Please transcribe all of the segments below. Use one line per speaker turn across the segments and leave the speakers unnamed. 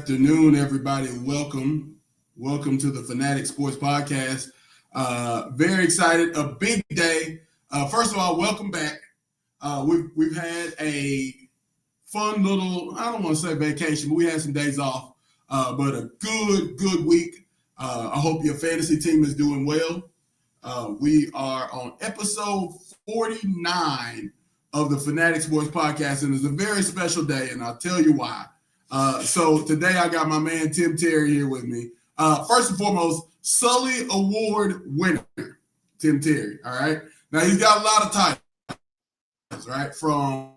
afternoon, everybody. Welcome to the Fanatic Sports Podcast. Very excited. A big day. First of all, welcome back. We've had a fun little, I don't want to say vacation, but we had some days off. But a good week. I hope your fantasy team is doing well. We are on episode 49 of the Fanatic Sports Podcast, and it's a very special day, and I'll tell you why. So today I got my man Tim Terry here with me. First and foremost, Sully Award winner, Tim Terry. All right. Now he's got a lot of titles, right? From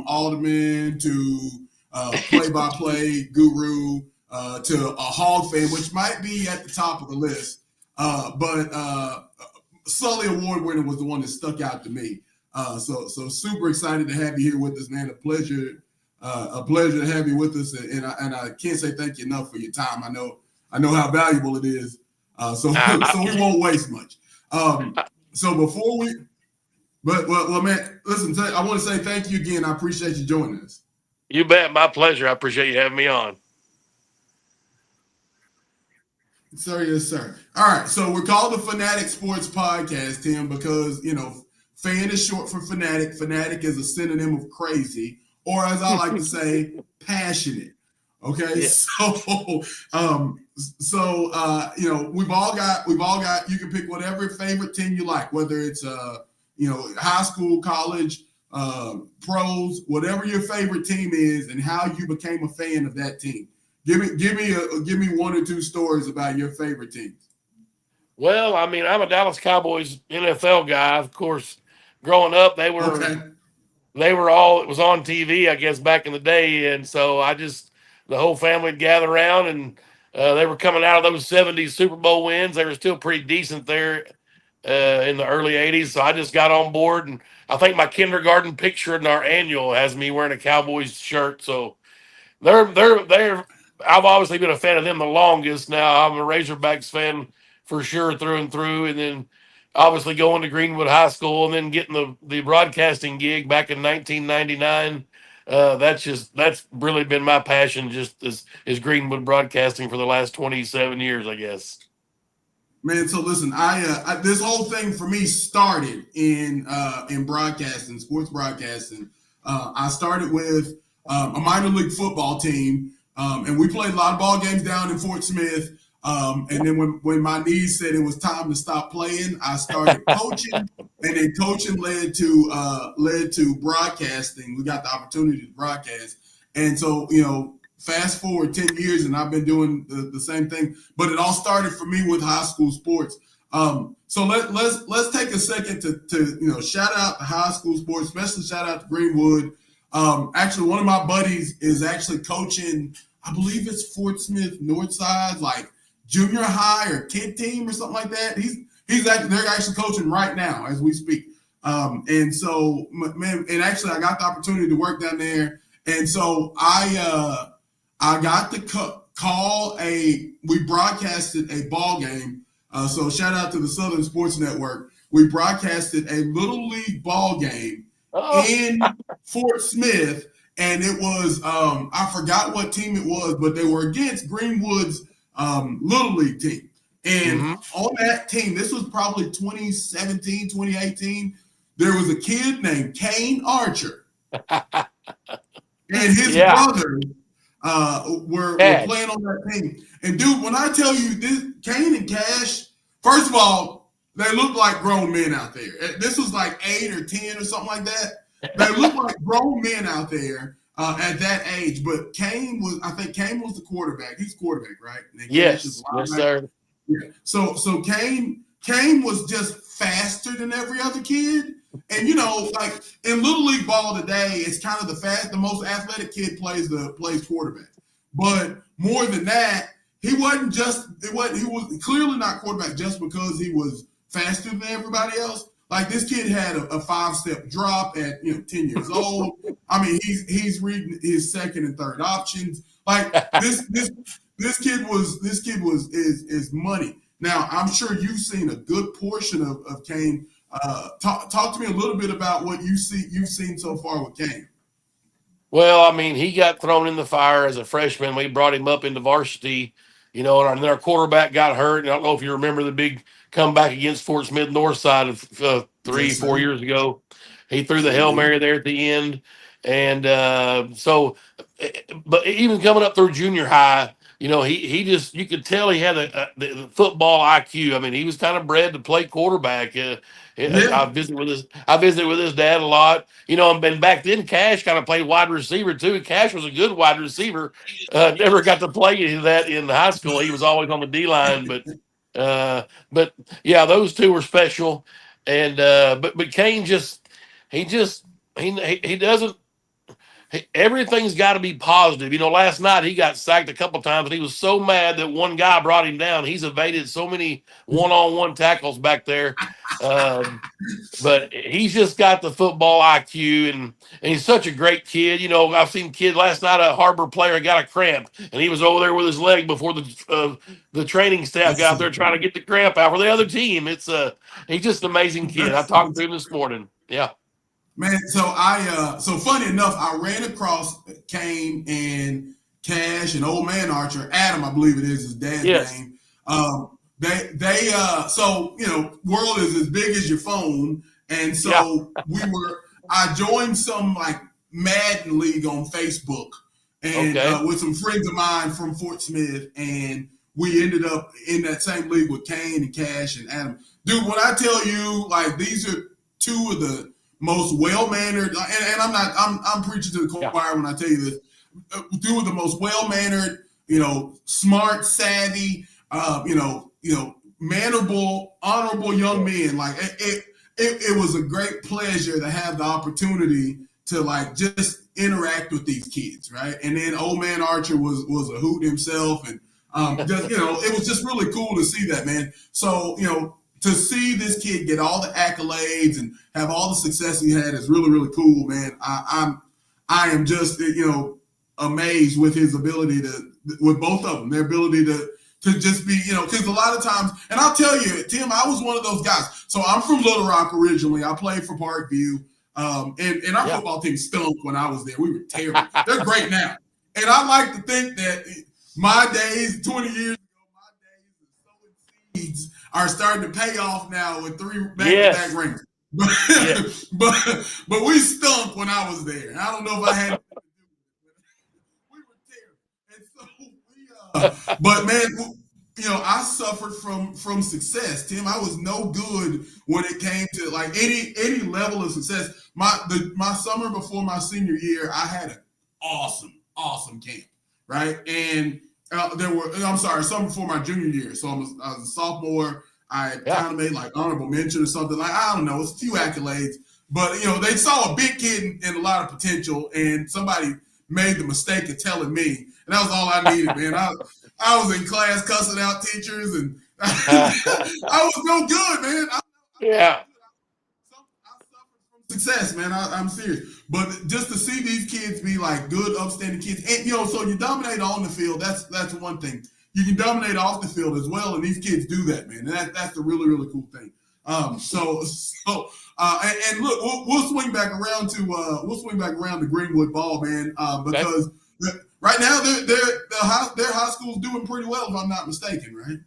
alderman to play-by-play guru to a hog fan, which might be at the top of the list. But Sully Award winner was the one that stuck out to me. So super excited to have you here with us, man. A pleasure to have you with us, and I can't say thank you enough for your time. I know how valuable it is. So we won't waste much. So before we, well, man, listen. I want to say thank you again. I appreciate you joining us.
You bet, my pleasure. I appreciate you having me on.
Sir, yes, sir. All right, so we're called the Fanatic Sports Podcast, Tim, because fan is short for fanatic. Fanatic is a synonym of crazy, or as I like to say, passionate. Okay, yeah. We've all got. You can pick whatever favorite team you like, whether it's high school, college, pros, whatever your favorite team is, and how you became a fan of that team. Give me one or two stories about your favorite teams.
Well, I mean, I'm a Dallas Cowboys NFL guy. Of course, growing up, they were all, it was on TV, I guess, back in the day. And so the whole family would gather around, and they were coming out of those 70s Super Bowl wins. They were still pretty decent there in the early 80s. So I just got on board, and I think my kindergarten picture in our annual has me wearing a Cowboys shirt. So they're I've obviously been a fan of them the longest. Now I'm a Razorbacks fan for sure through and through. And then obviously going to Greenwood High School and then getting the broadcasting gig back in 1999. That's really been my passion, just is Greenwood broadcasting for the last 27 years, I guess.
Man, so listen, I this whole thing for me started in broadcasting, sports broadcasting. I started with a minor league football team. And we played a lot of ball games down in Fort Smith. And then when my knees said it was time to stop playing, I started coaching, and then coaching led to broadcasting. We got the opportunity to broadcast. And so, fast forward 10 years and I've been doing the same thing, but it all started for me with high school sports. So let's take a second to shout out to high school sports, especially shout out to Greenwood. Actually, one of my buddies is actually coaching, I believe it's Fort Smith Northside, like junior high or kid team or something like that. They're actually coaching right now as we speak. And so, man, and actually I got the opportunity to work down there. And so I got to we broadcasted a ball game. So shout out to the Southern Sports Network. We broadcasted a little league ball game in Fort Smith, and it was I forgot what team it was, but they were against Greenwood's little league team. And on that team, this was probably 2017, 2018, there was a kid named Kane Archer. And his brother were playing on that team. And dude, when I tell you this, Kane and Cash, first of all, they look like grown men out there. This was like 8 or 10 or something like that. They look like grown men out there at that age. But Kane was the quarterback. He's quarterback, right?
Yes, sir.
Yeah. So Kane was just faster than every other kid. And like in little league ball today, it's kind of the most athletic kid plays quarterback. But more than that, he was clearly not quarterback just because he was faster than everybody else. Like this kid had a 5-step drop at 10 years old. I mean, he's reading his second and third options. Like this kid is money. Now I'm sure you've seen a good portion of Kane. Talk to me a little bit about what you've seen so far with Kane.
Well, I mean, he got thrown in the fire as a freshman. We brought him up into varsity, and then our quarterback got hurt. And I don't know if you remember the big comeback against Fort Smith Northside of three,
Yes,
4 years
sir.
ago. He threw the
Sure
Hail
did.
Mary there at the end. And but even coming up through junior high, he just, you could tell he had the football IQ. I mean, he was kind of bred to play quarterback.
Yeah.
I visited with his dad a lot. And back then Cash kind of played wide receiver too. Cash was a good wide receiver. Never got to play any of that in high school. He was always on the D line, but yeah, those two were special. And but Kane he doesn't. Everything's got to be positive. Last night he got sacked a couple times, and he was so mad that one guy brought him down. He's evaded so many one-on-one tackles back there. Um, but he's just got the football IQ, and he's such a great kid. I've seen kid last night, a Harbor player got a cramp, and he was over there with his leg before the training staff
That's
got
so
out there trying
cool.
to get the cramp out for the other team. He's just an amazing kid. I
That's,
talked to him this morning. Yeah,
man, so funny enough, I ran across Kane and Cash and Old Man Archer. Adam, I believe it is his dad's
yes,
name. So world is as big as your phone, and
yeah,
so I joined some like Madden league on Facebook, and
okay,
with some friends of mine from Fort Smith, and we ended up in that same league with Kane and Cash and Adam. Dude, when I tell you, like, these are two of the most well-mannered, and I'm preaching to the
yeah,
choir when I tell you this, two of the most well-mannered, smart, savvy, mannerable, honorable young men. Like, it was a great pleasure to have the opportunity to, like, just interact with these kids, right? And then Old Man Archer was a hoot himself, and it was just really cool to see that, man. So to see this kid get all the accolades and have all the success he had is really, really cool, man. I am just amazed with his ability with both of them, their ability to just be, because a lot of times, and I'll tell you, Tim, I was one of those guys. So I'm from Little Rock originally. I played for Parkview, and our
yeah.
football team stunk when I was there. We were terrible. They're great now, and I like to think that my days, 20 years ago, my days of sowing seeds are starting to pay off now with 3 back-to-back
Yes,
rings. But,
yes,
but we stunk when I was there. I don't know if I had anything to do with it. We were terrible. And so but man, I suffered from success, Tim. I was no good when it came to like any level of success. My summer before my senior year, I had an awesome camp, right? And summer before my junior year. So I was a sophomore. I
yeah.
kind of made like honorable mention or something. Like, I don't know, it's a few accolades, but they saw a big kid and a lot of potential, and somebody made the mistake of telling me, and that was all I needed, man. I was in class cussing out teachers, and I was no good, man.
Yeah,
I suffered from success, man. I'm serious. But just to see these kids be like good, upstanding kids, and so you dominate on the field. That's one thing. You can dominate off the field as well, and these kids do that, man. And that's a really, really cool thing. And look, we'll swing back around to Greenwood Ball, man,
okay.
because right now their high school's doing pretty well, if I'm not mistaken, right?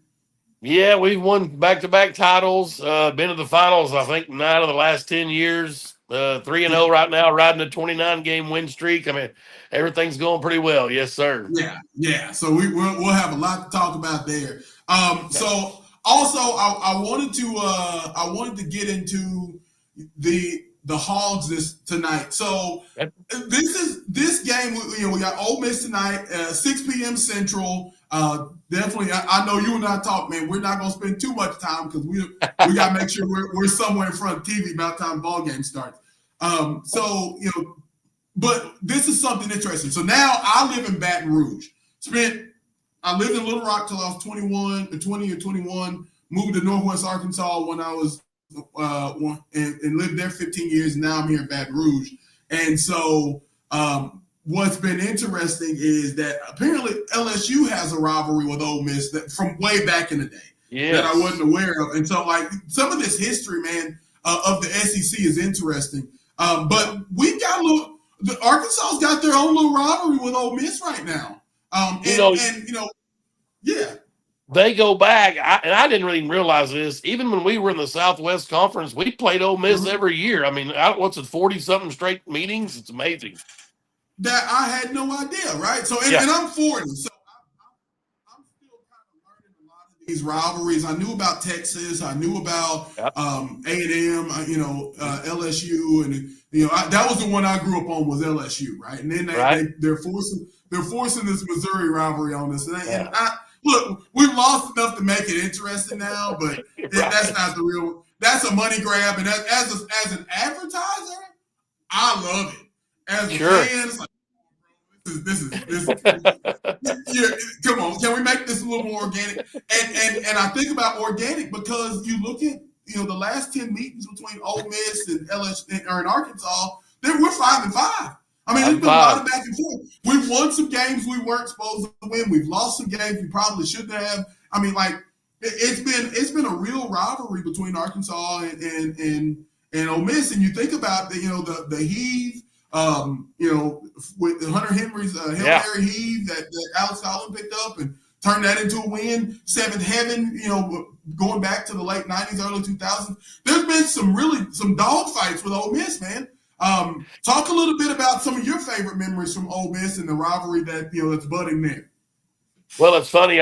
Yeah, we've won back-to-back titles. Been to the finals, I think, 9 of the last 10 years. 3-0 right now, riding a 29-game win streak. I mean, everything's going pretty well. Yes, sir.
Yeah. So we'll have a lot to talk about there.
Okay.
So also I wanted to get into the Hogs tonight. So
Okay.
this game. We got Ole Miss tonight, 6 p.m. Central. Definitely, I know you and I talk, man. We're not gonna spend too much time because we got to make sure we're somewhere in front of TV about the time the ball game starts. So but this is something interesting. So now I live in Baton Rouge. I lived in Little Rock till I was 20 or 21. Moved to Northwest Arkansas when I was and lived there 15 years. And now I'm here in Baton Rouge. And so what's been interesting is that apparently LSU has a rivalry with Ole Miss from way back in the day that I
Yes.
wasn't aware of. And so, like, some of this history, man, of the SEC is interesting. But we got the Arkansas's got their own little rivalry with Ole Miss right now. Yeah.
They go back, and I didn't really realize this. Even when we were in the Southwest Conference, we played Ole Miss every year. I mean, what's it, 40-something straight meetings? It's amazing.
That I had no idea, right? So, and I'm 40, so I'm still kind of learning a lot of these rivalries. I knew about Texas. I knew about A&M, LSU, and that was the one I grew up on was LSU, right? And then they're forcing this Missouri rivalry on us, and look, we've lost enough to make it interesting now, but that's not the real. That's a money grab, and as an advertiser, I love it. As a fan, it's like, this is come on, can we make this a little more organic? And I think about organic because you look at the last 10 meetings between Ole Miss and LSU or in Arkansas, we're 5-5. I mean, there's been a lot of back and forth. We've won some games we weren't supposed to win. We've lost some games we probably shouldn't have. I mean, like it's been a real rivalry between Arkansas and Ole Miss. And you think about the heave, with Hunter Henry's Hail Mary heave that Alex Collins picked up and turned that into a win. Seventh Heaven, going back to the late 90s, early 2000s. There's been some dog fights with Ole Miss, man. Talk a little bit about some of your favorite memories from Ole Miss and the rivalry that's budding there.
Well, it's funny.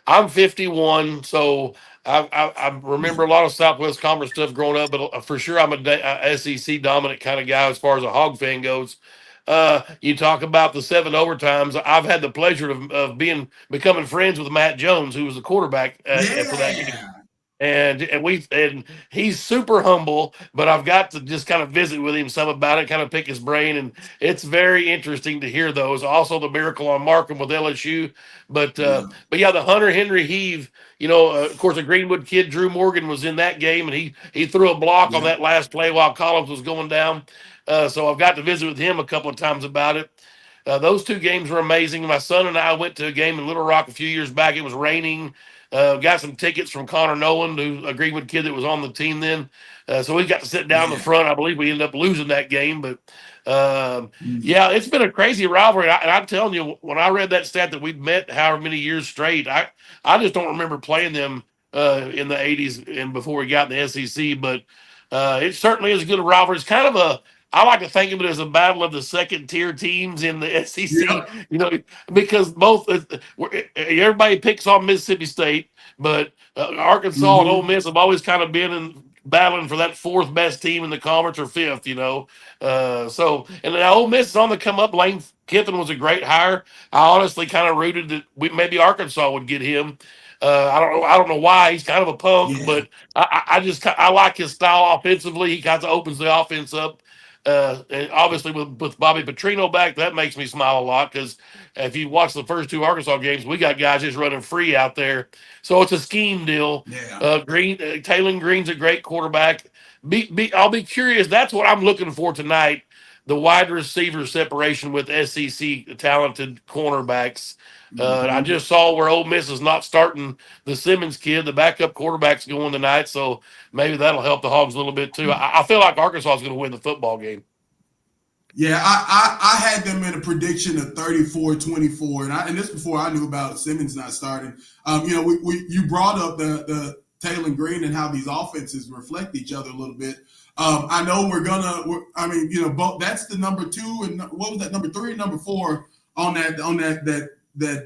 I'm 51, so I remember a lot of Southwest Conference stuff growing up, but for sure I'm a SEC dominant kind of guy as far as a Hog fan goes. You talk about the 7 overtimes. I've had the pleasure of becoming friends with Matt Jones, who was the quarterback for that game. And he's super humble, but I've got to just kind of visit with him some about it, kind of pick his brain, and it's very interesting to hear those. Also, the miracle on Markham with LSU, but the Hunter Henry heave. Of course, a Greenwood kid, Drew Morgan, was in that game, and he threw a block on that last play while Collins was going down. So I've got to visit with him a couple of times about it. Those 2 games were amazing. My son and I went to a game in Little Rock a few years back. It was raining. Got some tickets from Connor Nolan, who's a Greenwood kid that was on the team then. So we got to sit down in the front. I believe we ended up losing that game. But, it's been a crazy rivalry. And I'm telling you, when I read that stat that we'd met however many years straight, I just don't remember playing them in the 80s and before we got in the SEC. But it certainly is a good rivalry. It's kind of I like to think of it as a battle of the second-tier teams in the SEC, because both everybody picks on Mississippi State, but Arkansas and Ole Miss have always kind of been battling for that 4th best team in the conference or 5th, and then Ole Miss is on the come up. Lane Kiffin was a great hire. I honestly kind of rooted that maybe Arkansas would get him. I don't know why. He's kind of a punk, but I like his style offensively. He kind of opens the offense up. And obviously with Bobby Petrino back, that makes me smile a lot because if you watch the first 2 Arkansas games, we got guys just running free out there. So it's a scheme deal. Taylor Green's a great quarterback. I'll be curious. That's what I'm looking for tonight. The wide receiver separation with SEC talented cornerbacks. I just saw where Ole Miss is not starting the Simmons kid. The backup quarterback's going tonight, so maybe that'll help the Hogs a little bit too. I feel like Arkansas is going to win the football game.
Yeah, I had them in a prediction of 34-24, and this before I knew about Simmons not starting. You brought up the Taylor Green and how these offenses reflect each other a little bit. I know both. That's the number 2, and what was that, number 3 and number 4 on that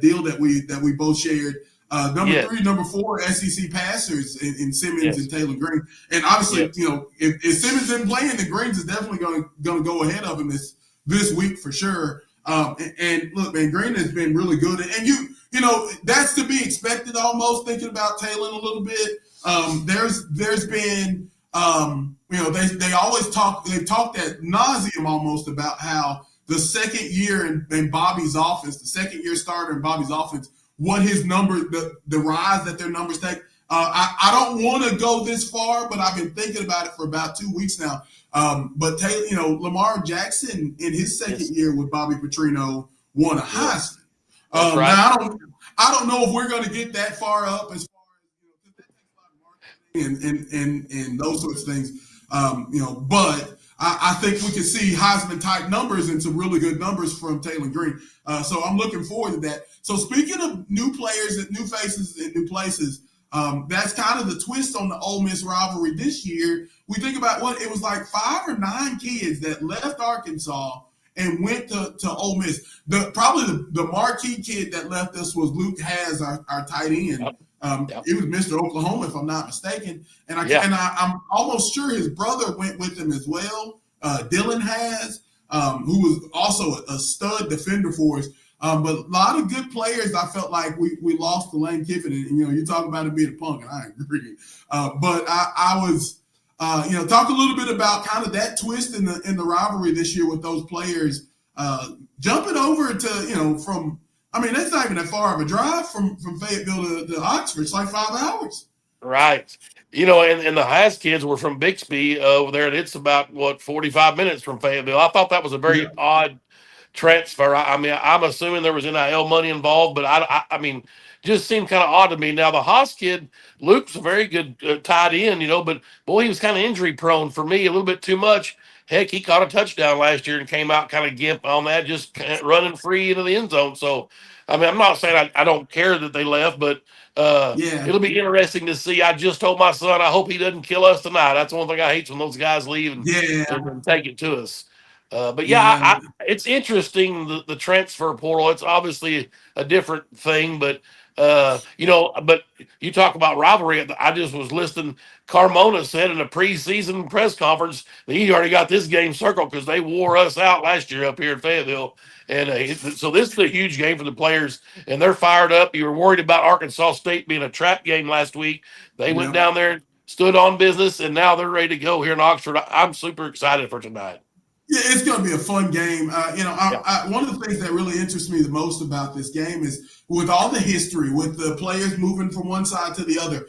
deal that we both shared. Number 3, number 4 SEC passers in Simmons and Taylor Green. And obviously, if Simmons isn't playing, the Greens is definitely going to go ahead of him this week for sure. And look, man, Green has been really good. And that's to be expected almost, thinking about Taylor a little bit. There's been they always talked ad nauseum almost about how the second year in Bobby's offense, the second year starter in Bobby's offense, what his numbers, the rise that their numbers take. I don't want to go this far, but I've been thinking about it for about 2 weeks now. But Taylor, Lamar Jackson in his second year with Bobby Petrino won a Heisman. Now I don't know if we're going to get that far up as far as that takes a lot of marketing and those sorts of things. But I think we can see Heisman type numbers and some really good numbers from Taylor Green. So I'm looking forward to that. So speaking of new players and new faces and new places, that's kind of the twist on the Ole Miss rivalry this year. We think about what it was like 5 or 9 kids that left Arkansas and went to Ole Miss. Probably the marquee kid that left us was Luke Has, our tight end.
Yep.
It was Mr. Oklahoma, if I'm not mistaken. And I'm almost sure his brother went with him as well. Dylan Has, who was also a stud defender for us. But a lot of good players. I felt like we lost to Lane Kiffin, and you talk about it being a punk, and I agree. But I was. Talk a little bit about kind of that twist in the rivalry this year with those players jumping over to, from, I mean, that's not even that far of a drive from Fayetteville to Oxford. It's like 5 hours.
Right. And the Haas kids were from Bixby over there, and it's about, 45 minutes from Fayetteville. I thought that was a very odd transfer. I mean, I'm assuming there was NIL money involved, but I mean, just seemed kind of odd to me. Now, the Haas kid, Luke's a very good tight end, but boy, he was kind of injury prone for me, a little bit too much. Heck, he caught a touchdown last year and came out kind of gimp on that, just running free into the end zone. So, I mean, I'm not saying I don't care that they left, but it'll be interesting to see. I just told my son, I hope he doesn't kill us tonight. That's one thing I hate when those guys leave and take it to us. But it's interesting the transfer portal. It's obviously a different thing, but but you talk about rivalry. I just was listening. Carmona said in a preseason press conference that he already got this game circled because they wore us out last year up here in Fayetteville. And so this is a huge game for the players, and they're fired up. You were worried about Arkansas State being a trap game last week. They went down there, stood on business, and now they're ready to go here in Oxford. I'm super excited for tonight.
Yeah, it's going to be a fun game. One of the things that really interests me the most about this game is with all the history, with the players moving from one side to the other.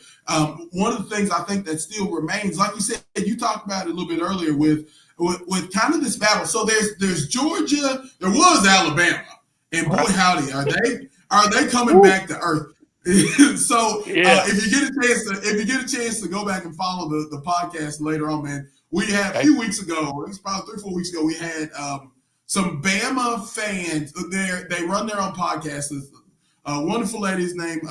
One of the things I think that still remains, like you said, you talked about it a little bit earlier with kind of this battle. So there's Georgia, there was Alabama, and boy howdy, are they coming back to earth? So if you get a chance to go back and follow the podcast later on, man. We had a few weeks ago, it was probably 3 or 4 weeks ago, we had some Bama fans. They run their own podcast. Wonderful ladies named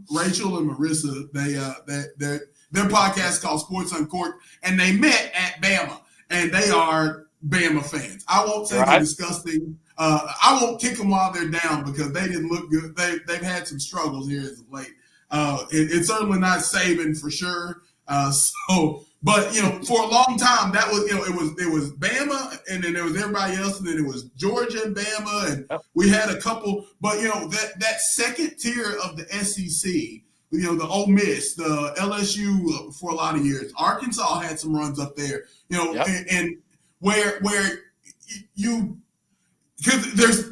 Rachel and Marissa. Their podcast is called Sports Uncorked, and they met at Bama, and they are Bama fans. I won't say they're disgusting. I won't kick them while they're down because they didn't look good. They've had some struggles here as of late. It's certainly not Saban for sure. But for a long time that was it was Bama, and then there was everybody else, and then it was Georgia and Bama, and we had a couple. But that second tier of the SEC, the Ole Miss, the LSU for a lot of years, Arkansas had some runs up there. And where you because there's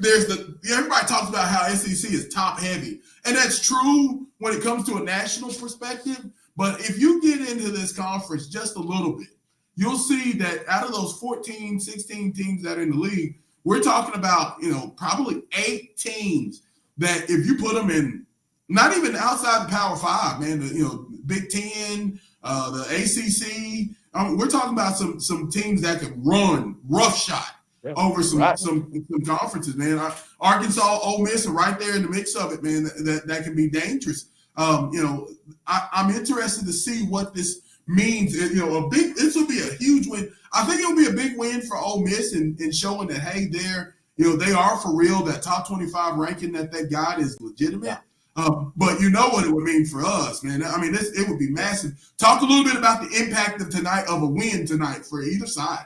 everybody talks about how SEC is top heavy, and that's true when it comes to a national perspective. But if you get into this conference just a little bit, you'll see that out of those 14, 16 teams that are in the league, we're talking about, probably 8 teams that if you put them in, not even outside the Power 5, man, Big Ten, the ACC, we're talking about some teams that could run roughshod over some conferences, man. Arkansas, Ole Miss are right there in the mix of it, man, that can be dangerous. I'm interested to see what this means. This will be a huge win. I think it'll be a big win for Ole Miss in showing that, hey, they are for real. That top 25 ranking that they got is legitimate. But you know what it would mean for us, man. I mean, it would be massive. Talk a little bit about the impact of a win tonight for either side.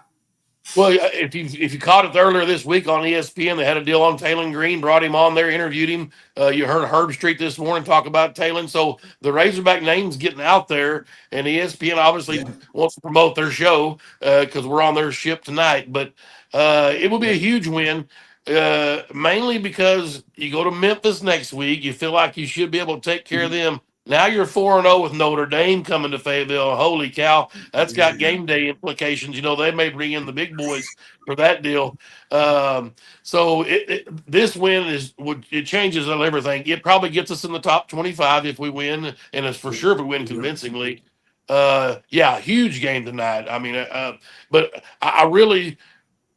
Well, if you caught it earlier this week on ESPN, they had a deal on Taylor Green, brought him on there, interviewed him. You heard Herb Street this morning talk about Taylor. So the Razorback name's getting out there, and ESPN obviously wants to promote their show because we're on their ship tonight. But it will be a huge win, mainly because you go to Memphis next week. You feel like you should be able to take care of them. Now you're 4-0 with Notre Dame coming to Fayetteville. Holy cow, that's got game day implications. They may bring in the big boys for that deal. So this win it changes everything. It probably gets us in the top 25 if we win, and it's for sure if we win convincingly. Yeah, huge game tonight. I mean, but I really,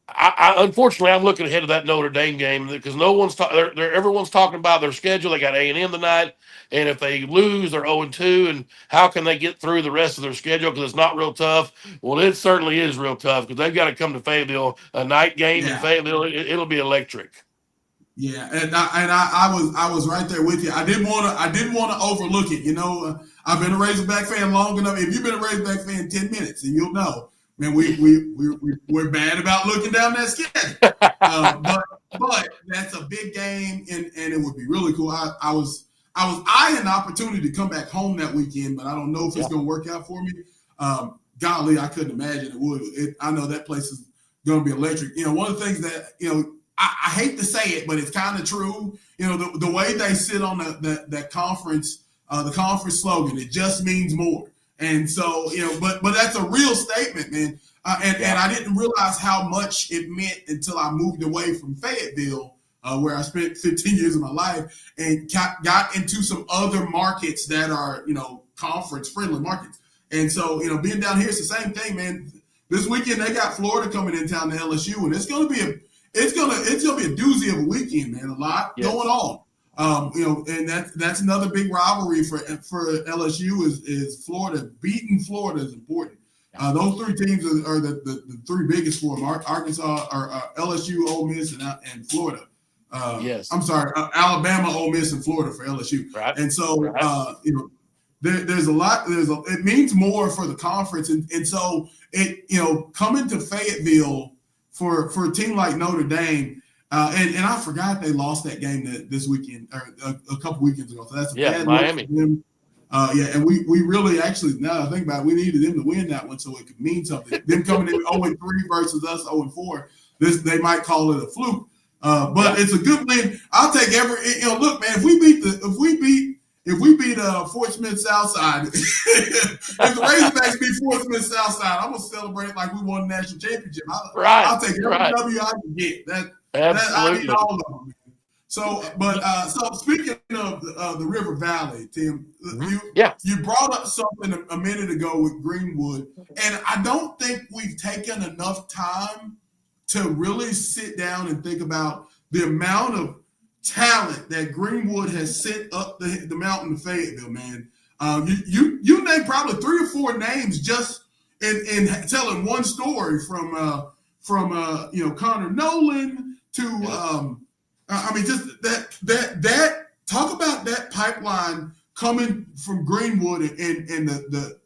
I unfortunately, I'm looking ahead of that Notre Dame game because no one's everyone's talking about their schedule. They got A&M tonight, and if they lose, they're 0-2. And how can they get through the rest of their schedule? Because it's not real tough. Well, it certainly is real tough because they've got to come to Fayetteville, a night game in
Yeah.
Fayetteville. It'll be electric.
Yeah, and I was right there with you. I didn't want to overlook it. You know, I've been a Razorback fan long enough. If you've been a Razorback fan 10 minutes, and you'll know, man, we're bad about looking down that schedule. But that's a big game, and it would be really cool. I was eyeing the opportunity to come back home that weekend, but I don't know if it's going to work out for me. Golly, I couldn't imagine it would. I know that place is going to be electric. You know, one of the things that I hate to say it, but it's kind of true. You know, the way they sit on that conference, the conference slogan, it just means more. And so, but that's a real statement, man. And I didn't realize how much it meant until I moved away from Fayetteville, where I spent 15 years of my life, and got into some other markets that are, conference-friendly markets. And so, being down here, it's the same thing, man. This weekend they got Florida coming in town to LSU, and it's gonna be a doozy of a weekend, man. A lot going on. And that's another big rivalry for LSU is Florida. Beating Florida is important. Those three teams are the three biggest for them: Arkansas, or LSU, Ole Miss, and Florida. I'm sorry, Alabama, Ole Miss, and Florida for LSU.
Right.
And so, there's a lot. It means more for the conference, and so coming to Fayetteville for a team like Notre Dame, and I forgot they lost that game this weekend or a couple weekends ago. So that's a bad
Miami.
look for them. And we really actually, now that I think about it, we needed them to win that one so it could mean something. Them coming in 0-3 versus us 0-4, they might call it a fluke. But it's a good win. I'll take look, man, if we beat Fort Smith Southside, if the Razorbacks beat Fort Smith Southside, I'm gonna celebrate like we won the national championship. I'll take every W I can get. I need all of them. So, so speaking of the River Valley, Tim, you brought up something a minute ago with Greenwood, and I don't think we've taken enough time to really sit down and think about the amount of talent that Greenwood has sent up the mountain to Fayetteville, man. You named probably 3 or 4 names just in telling one story from Connor Nolan to just that talk about that pipeline coming from Greenwood and the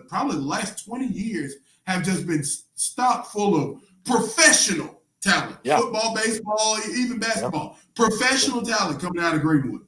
probably the last 20 years have just been stocked full of professional talent. Football, baseball, even basketball. Professional talent coming out of Greenwood.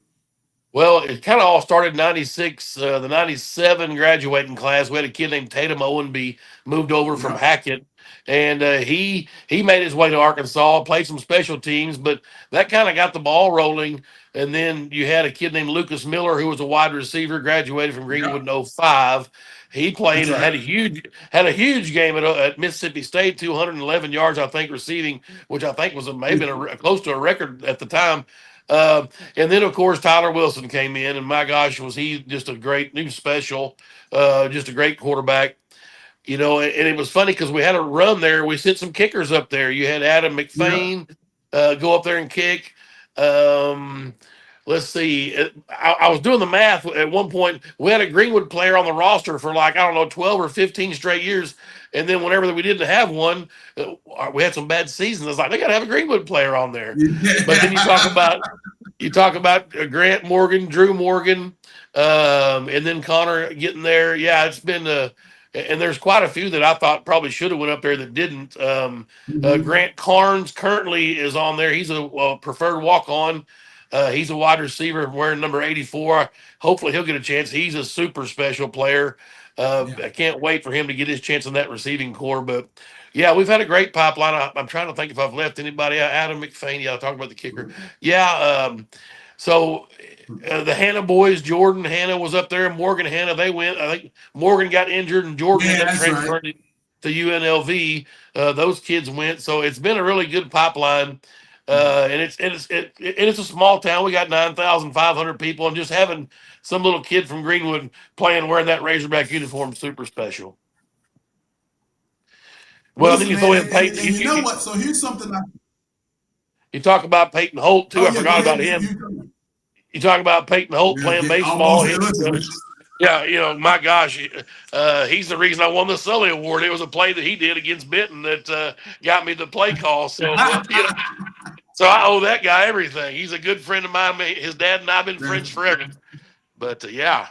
Well, it kind of all started in 96, the 97 graduating class. We had a kid named Tatum Owenby moved over from Hackett, and he made his way to Arkansas, played some special teams, but that kind of got the ball rolling. And then you had a kid named Lucas Miller, who was a wide receiver, graduated from Greenwood in 05. He played, had a huge game at Mississippi State, 211 yards, I think, receiving, which I think was maybe close to a record at the time. And then, of course, Tyler Wilson came in, and my gosh, was he just a great new special, just a great quarterback. And it was funny because we had a run there. We sent some kickers up there. You had Adam McFain go up there and kick. Let's see. I was doing the math at one point. We had a Greenwood player on the roster for 12 or 15 straight years. And then whenever we didn't have one, we had some bad seasons. I was like, they got to have a Greenwood player on there. But then you talk about Grant Morgan, Drew Morgan, and then Connor getting there. Yeah, it's been and there's quite a few that I thought probably should have went up there that didn't. Grant Carnes currently is on there. He's a preferred walk-on. He's a wide receiver wearing number 84. Hopefully he'll get a chance. He's a super special player. I can't wait for him to get his chance in that receiving core. But, yeah, we've had a great pipeline. I'm trying to think if I've left anybody. Adam McFain, I talked about the kicker. So the Hannah boys, Jordan Hannah was up there, and Morgan Hannah, they went. I think Morgan got injured, and Jordan ended up transferring to UNLV. Those kids went. So it's been a really good pipeline. And it's a small town. We got 9,500 people, and just having some little kid from Greenwood playing wearing that Razorback uniform super special. Well, then
Listen,
you
man,
throw in Peyton.
and you know what? So here's something.
You talk about Peyton Holt too.
Oh
I
yeah, go
forgot about
ahead.
him. You talk about Peyton Holt
Yeah,
playing baseball.
almost. Listen,
Yeah, my gosh, he's the reason I won the Sully Award. It was a play that he did against Benton that got me the play call. So, so I owe that guy everything. He's a good friend of mine. His dad and I've been friends forever. But yeah.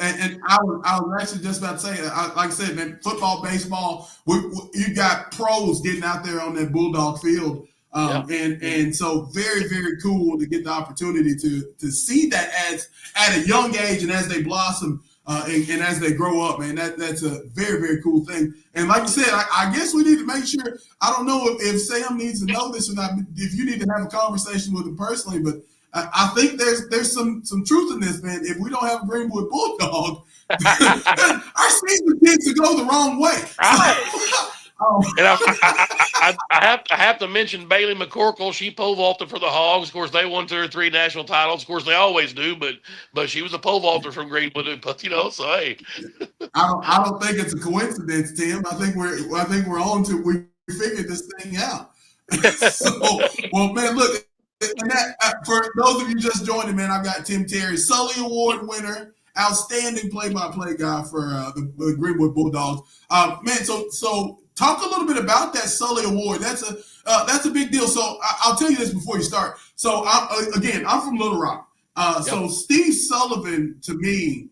And I was actually just about to say, like I said, man, football, baseball, you got pros getting out there on that Bulldog field. And so very, very cool to get the opportunity to see that at a young age and as they blossom and as they grow up, man. That's a very, very cool thing. And like you said, I guess we need to make sure. I don't know if Sam needs to know this or not. If you need to have a conversation with him personally, but I think there's some truth in this, man. If we don't have a Greenwood Bulldog, our season tends to go the wrong way.
And I have to mention Bailey McCorkle. She pole vaulted for the Hogs. Of course, they won 2 or 3 national titles. Of course, they always do. But she was a pole vaulter from Greenwood. But so hey,
I don't think it's a coincidence, Tim. I think we're on to we figured this thing out. So, well, man, look. And that, for those of you just joining, man, I've got Tim Terry, Sully Award winner, outstanding play-by-play guy for the Greenwood Bulldogs. Man, so talk a little bit about that Sully Award. That's a big deal. So I'll tell you this before you start. So I'm from Little Rock. So Steve Sullivan, to me,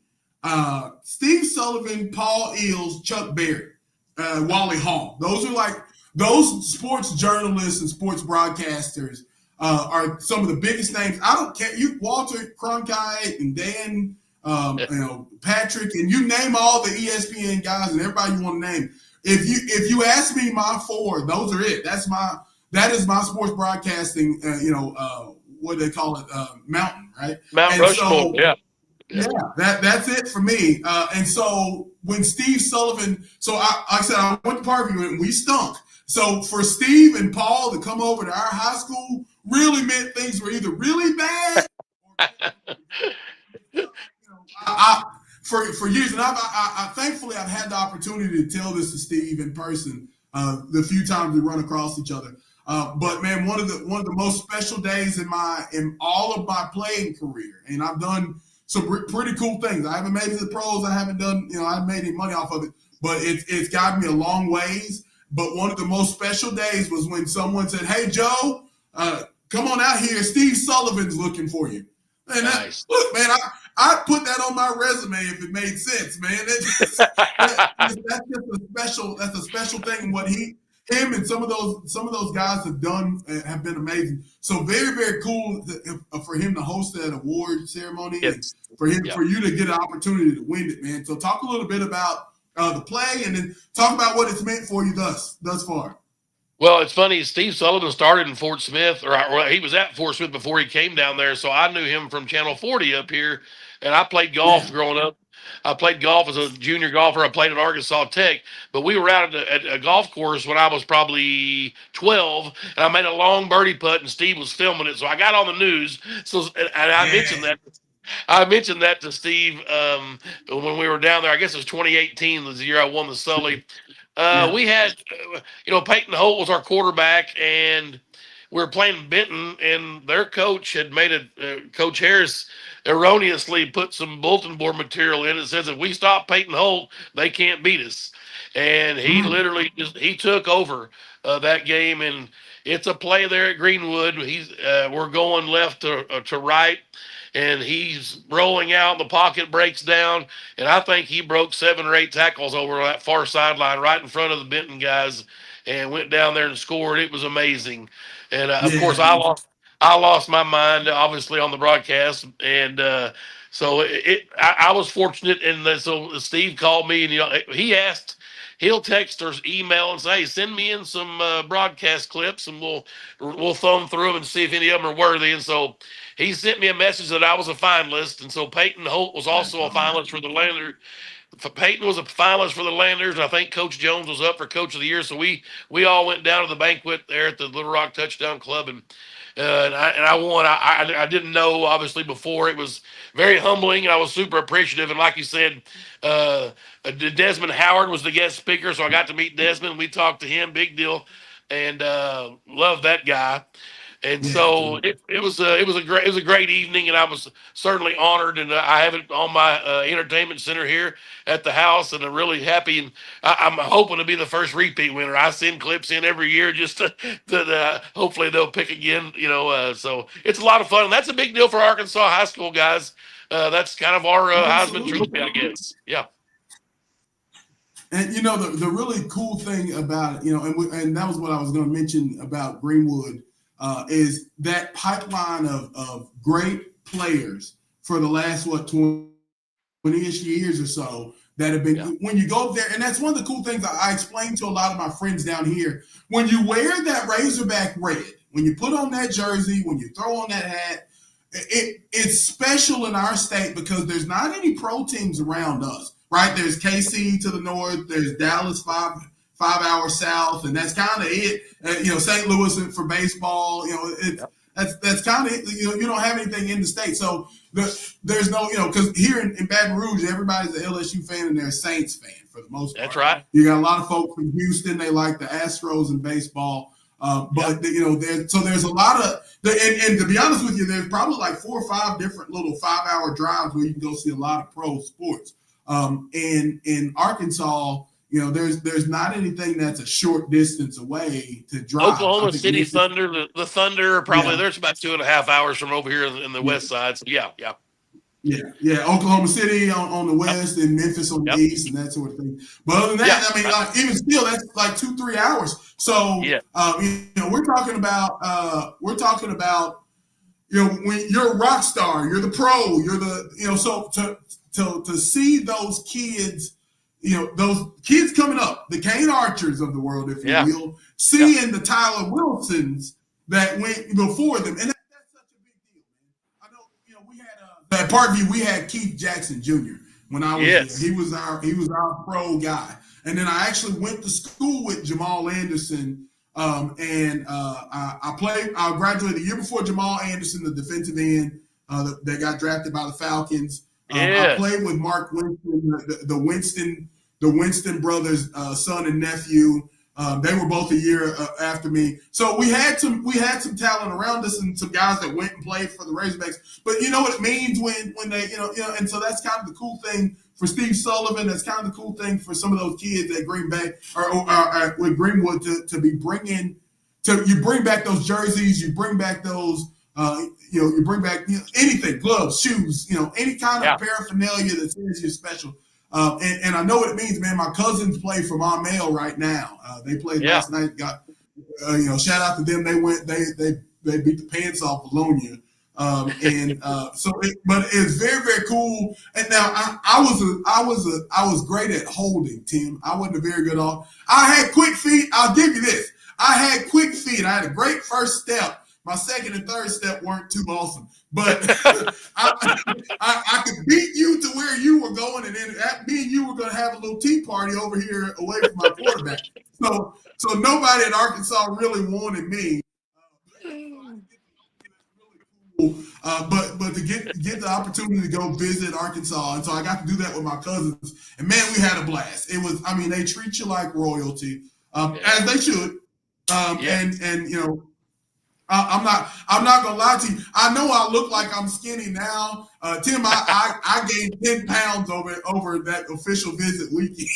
Steve Sullivan, Paul Eels, Chuck Berry, Wally Hall. Those sports journalists and sports broadcasters are some of the biggest names. I don't care. Walter Cronkite and Dan, Patrick, and you name all the ESPN guys and everybody you want to name. If you ask me my 4, those are it. That is my sports broadcasting. What do they call it? Mountain, right?
Mount Rushmore.
Yeah, that's it for me. And so when Steve Sullivan, like I said, I went to Parkview and we stunk. So for Steve and Paul to come over to our high school really meant things were either really bad or for years. And I thankfully I've had the opportunity to tell this to Steve in person the few times we run across each other. But man, one of the most special days in all of my playing career, and I've done some pretty cool things. I haven't made it to the pros. I haven't done, I haven't made any money off of it, but it's gotten me a long ways. But one of the most special days was when someone said, "Hey, Joe, come on out here. Steve Sullivan's looking for you." And
nice.
Look, man, I put that on my resume if it made sense, man. That's a special thing. And what him and some of those guys have done have been amazing. So very, very cool for him to host that award ceremony and for you to get an opportunity to win it, man. So talk a little bit about the play, and then talk about what it's meant for you thus far.
Well, it's funny. Steve Sullivan started in Fort Smith, or he was at Fort Smith before he came down there. So I knew him from Channel 40 up here, and I played golf growing up. I played golf as a junior golfer. I played at Arkansas Tech, but we were out at a golf course when I was probably 12, and I made a long birdie putt, and Steve was filming it. So I got on the news. So and I mentioned that. I mentioned that to Steve when we were down there. I guess it was 2018 was the year I won the Sully. We had, Peyton Holt was our quarterback, and we were playing Benton, and their coach had made Coach Harris erroneously put some bulletin board material in. It says if we stop Peyton Holt, they can't beat us. And he literally he took over that game, and it's a play there at Greenwood. We're going left to right, and he's rolling out. The pocket breaks down, and I think he broke 7 or 8 tackles over that far sideline right in front of the Benton guys, and went down there and scored. It was amazing, and of course I lost my mind obviously on the broadcast, and so I was fortunate, and so Steve called me, and he'll text or email and say, "Hey, send me in some broadcast clips, and we'll thumb through them and see if any of them are worthy." And so he sent me a message that I was a finalist, and so Peyton Holt was also a finalist for the Landers. Peyton was a finalist for the Landers, and I think Coach Jones was up for Coach of the Year. So we all went down to the banquet there at the Little Rock Touchdown Club, and and I won. I didn't know obviously before. It was very humbling, and I was super appreciative. And like you said, Desmond Howard was the guest speaker, so I got to meet Desmond. We talked to him, big deal, and love that guy. And
Yeah,
so
dude.
it was a great evening, and I was certainly honored. And I have it on my entertainment center here at the house, and I'm really happy. And I'm hoping to be the first repeat winner. I send clips in every year just to hopefully they'll pick again. So it's a lot of fun. And that's a big deal for Arkansas high school guys. That's kind of our Heisman
Absolutely.
trophy, I guess. Yeah.
And the really cool thing about it, and that was what I was going to mention about Greenwood, is that pipeline of great players for the last 20-ish years or so that have been.
Yeah.
When you go up there, and that's one of the cool things I explain to a lot of my friends down here. When you wear that Razorback red, when you put on that jersey, when you throw on that hat, it's special in our state because there's not any pro teams around us. Right, there's KC to the north. There's Dallas 5 hours south, and that's kind of it. St. Louis for baseball. That's kind of you don't have anything in the state. So there's no because here in Baton Rouge, everybody's an LSU fan and they're a Saints fan for the most part.
That's right.
You got a lot of folks from Houston. They like the Astros in baseball. But there's a lot of and to be honest with you, there's probably like 4 or 5 different little 5-hour drives where you can go see a lot of pro sports. In Arkansas, there's not anything that's a short distance away to drive.
Oklahoma City Thunder, the Thunder, probably there's about 2.5 hours from over here in the west side. So yeah.
Oklahoma City on the west and Memphis on the east and that sort of thing. But other than that, I mean, like even still, that's like 2-3 hours. So we're talking about when you're a rock star, you're the pro, you're the so to see those kids, those kids coming up, the Kane Archers of the world, if you will, seeing the Tyler Wilsons that went before them, and that's such a big deal, man. I know, we had at Parkview, we had Keith Jackson Jr. when I was there. He was our pro guy, and then I actually went to school with Jamal Anderson. I graduated the year before Jamal Anderson, the defensive end that got drafted by the Falcons. I played with Mark Winston, the Winston brothers, son and nephew. They were both a year after me. So we had some talent around us and some guys that went and played for the Razorbacks. But you know what it means when they, and so that's kind of the cool thing for Steve Sullivan. That's kind of the cool thing for some of those kids at Green Bay or with Greenwood to be bringing. You bring back those jerseys. You bring back those. You bring back anything, gloves, shoes, any kind of paraphernalia that says you're special. And I know what it means, man. My cousins play for my mail right now. They played last night. Got shout out to them. They beat the pants off Bologna. But it's very, very cool. And now I was great at holding, Tim. I wasn't a very good off. I had quick feet. I'll give you this. I had quick feet. I had a great first step. My second and third step weren't too awesome, but I could beat you to where you were going, and then me and you were going to have a little tea party over here away from my quarterback. So nobody in Arkansas really wanted me. But to get the opportunity to go visit Arkansas, and so I got to do that with my cousins, and man, we had a blast. It was, they treat you like royalty, as they should, and I'm not gonna lie to you. I know I look like I'm skinny now, Tim. I gained 10 pounds over that official visit weekend.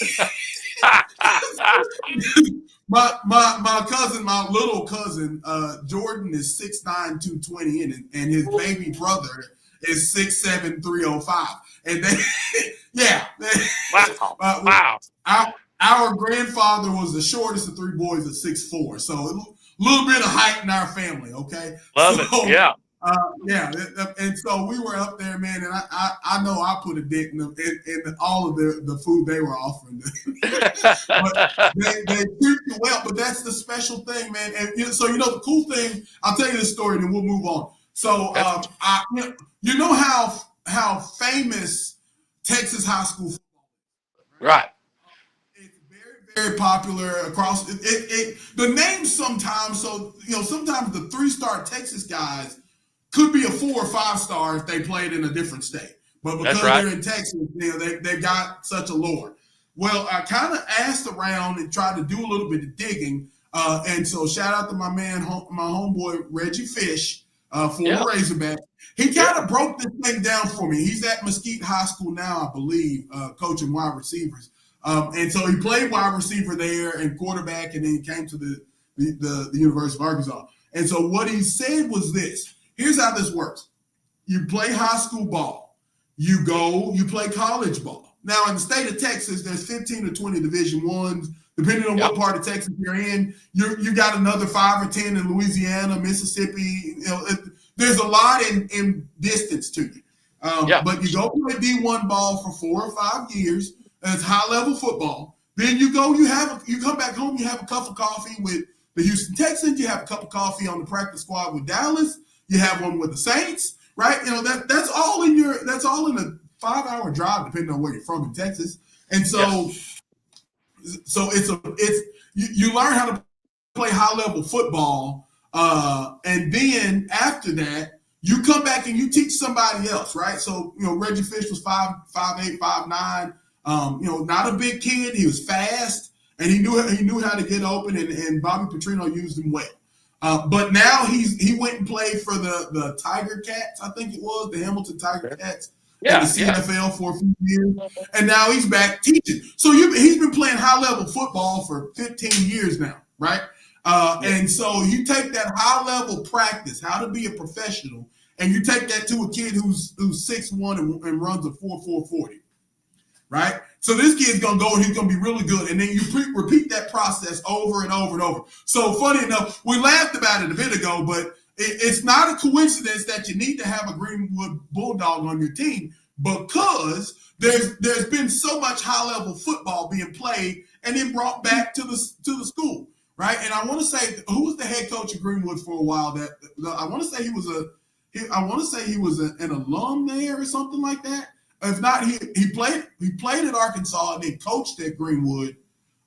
my cousin, my little cousin, Jordan is 6'9", 220, and his baby brother is 6'7", 305, and
wow.
Our grandfather was the shortest of 3 boys at 6'4", so. Little bit of height in our family, okay?
Love it, yeah.
And so we were up there, man, and I know I put a dick in all of the food they were offering. But they treat you well, but that's the special thing, man. And so the cool thing, I'll tell you this story, and then we'll move on. So how famous Texas high school football is,
right?
It's very, very popular across the names sometimes. So sometimes the 3-star Texas guys could be a 4 or 5-star if they played in a different state, but because they're in Texas, they've got such a lore. Well, I kind of asked around and tried to do a little bit of digging, and so shout out to my man, my homeboy Reggie Fish, former Razorback. He kind of broke this thing down for me. He's at Mesquite High School now, I believe, coaching wide receivers. And so he played wide receiver there and quarterback, and then he came to the University of Arkansas. And so what he said was this. Here's how this works. You play high school ball. You play college ball. Now, in the state of Texas, there's 15 to 20 Division I's. Depending on what part of Texas you're in, you got another 5 or 10 in Louisiana, Mississippi. There's a lot in distance to you. But you go play D1 ball for 4 or 5 years. That's high-level football. Then you come back home, you have a cup of coffee with the Houston Texans. You have a cup of coffee on the practice squad with Dallas. You have one with the Saints, right? That's all in a 5-hour drive, depending on where you're from in Texas. And so you learn how to play high-level football, and then after that, you come back and you teach somebody else, right? So Reggie Fish was 5'8", 5'9". Not a big kid. He was fast, and he knew how to get open, and Bobby Petrino used him well. But now he went and played for the Tiger Cats, I think it was, the Hamilton Tiger Cats in the CFL for a few years. And now he's back teaching. So he's been playing high-level football for 15 years now, right? And so you take that high-level practice, how to be a professional, and you take that to a kid who's 6'1" and runs a 4.4 40. Right? So this kid's going to go and he's going to be really good. And then you repeat that process over and over and over. So funny enough, we laughed about it a bit ago, but it's not a coincidence that you need to have a Greenwood Bulldog on your team, because there's been so much high-level football being played and then brought back to the school, right? And I want to say, who was the head coach of Greenwood for a while? I want to say he was an alum there or something like that. If not, he played at Arkansas and then coached at Greenwood.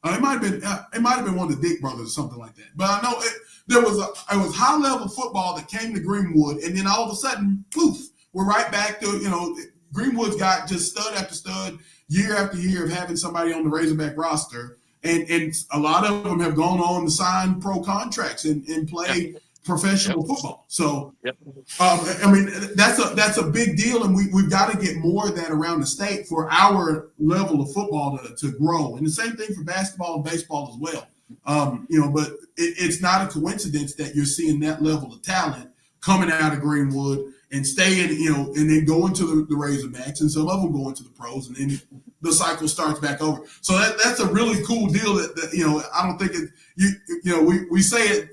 It might have been one of the Dick brothers or something like that. But I know it was high level football that came to Greenwood, and then all of a sudden, poof, we're right back to Greenwood's got just stud after stud, year after year of having somebody on the Razorback roster, and a lot of them have gone on to sign pro contracts and play professional football. So, that's a big deal, and we've got to get more of that around the state for our level of football to grow. And the same thing for basketball and baseball as well. But it's not a coincidence that you're seeing that level of talent coming out of Greenwood and staying, and then going to the Razorbacks, and some of them going to the pros, and then the cycle starts back over. So that's a really cool deal that I don't think we say it,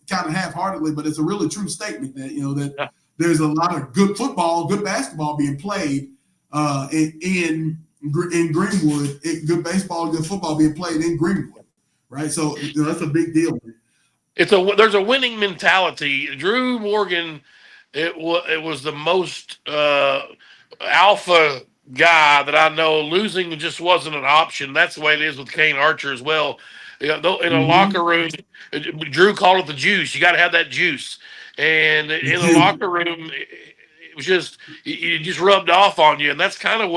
kind of half-heartedly, but it's a really true statement that, there's a lot of good football, good basketball being played in Greenwood, good baseball, good football being played in Greenwood, right? So that's a big deal.
There's a winning mentality. Drew Morgan, it was the most alpha guy that I know. Losing just wasn't an option. That's the way it is with Kane Archer as well. In a locker room, Drew called it the juice. You got to have that juice. And in the locker room, it was just, it just rubbed off on you. And that's kind of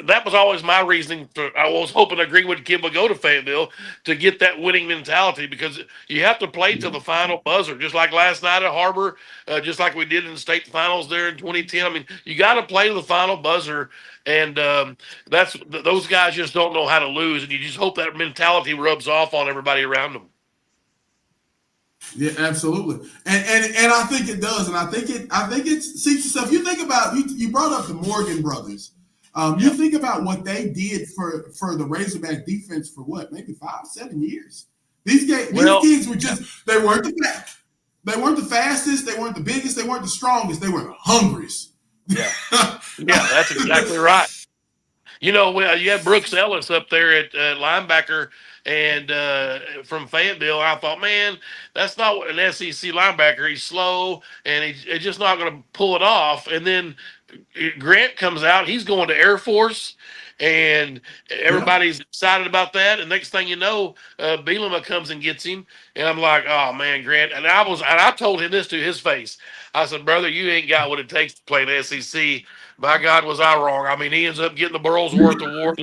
that was always my reasoning. I was hoping a Greenwood kid would go to Fayetteville to get that winning mentality, because you have to play till the final buzzer, just like last night at Harbor, just like we did in the state finals there in 2010. I mean, you got to play to the final buzzer. And those guys just don't know how to lose. And you just hope that mentality rubs off on everybody around them.
Yeah, absolutely, and I think it does, and I think it's so. If you think about, you brought up the Morgan brothers, you think about what they did for the Razorback defense for maybe 5-7 years. These kids were just they weren't the fastest, they weren't the biggest, they weren't the strongest, they were the hungriest.
Yeah, that's exactly right. You had Brooks Ellis up there at linebacker, and from Fayetteville. I thought, man, that's not what an SEC linebacker. He's slow, and he's just not going to pull it off. And then Grant comes out. He's going to Air Force, and
Yeah.
everybody's excited about that. And next thing you know, Bielema comes and gets him, and I'm like, oh man, Grant. And I told him this to his face. I said, brother, you ain't got what it takes to play in the SEC. By God, was I wrong? I mean, he ends up getting the Burlsworth Award,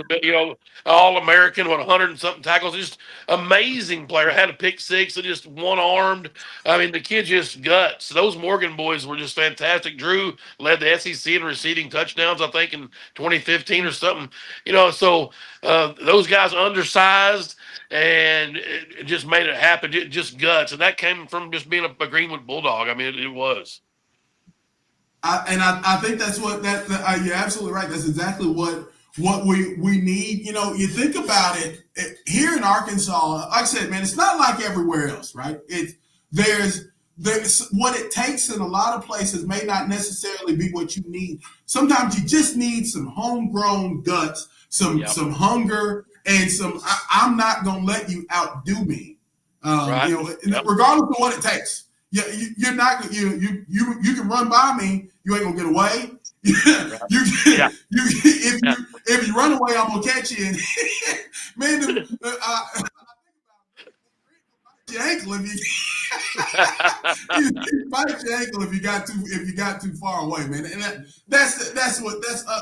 All American with 100 and something tackles. Just amazing player. Had a pick six and just one armed. I mean, the kid just guts. Those Morgan boys were just fantastic. Drew led the SEC in receiving touchdowns, I think, in 2015 or something. So those guys undersized and it just made it happen. Just guts, and that came from just being a Greenwood Bulldog. I mean, it was.
I think that's what you're absolutely right. That's exactly what we need. You think about it here in Arkansas. Like I said, man, it's not like everywhere else, right? There's what it takes in a lot of places may not necessarily be what you need. Sometimes you just need some homegrown guts, some hunger, and some. I'm not gonna let you outdo me.
Right.
Regardless of what it takes. Yeah, you're not. You can run by me. You ain't gonna get away. If you run away, I'm gonna catch you. And man, your ankle if you bite your ankle if you got too far away, man. And that's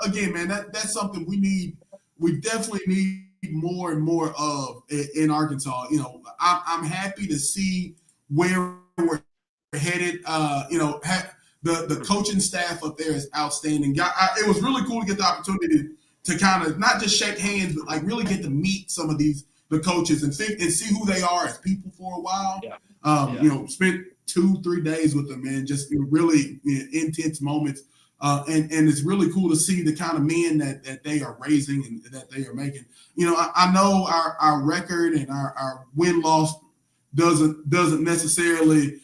again, man. That's something we need. We definitely need more and more of in Arkansas. I'm happy to see where we're headed. The coaching staff up there is outstanding. It was really cool to get the opportunity to kind of not just shake hands, but like really get to meet some of the coaches and see who they are as people for a while. Spent 2-3 days with them, man. Just really intense moments. And it's really cool to see the kind of men that they are raising and that they are making. I know our record and our win-loss doesn't necessarily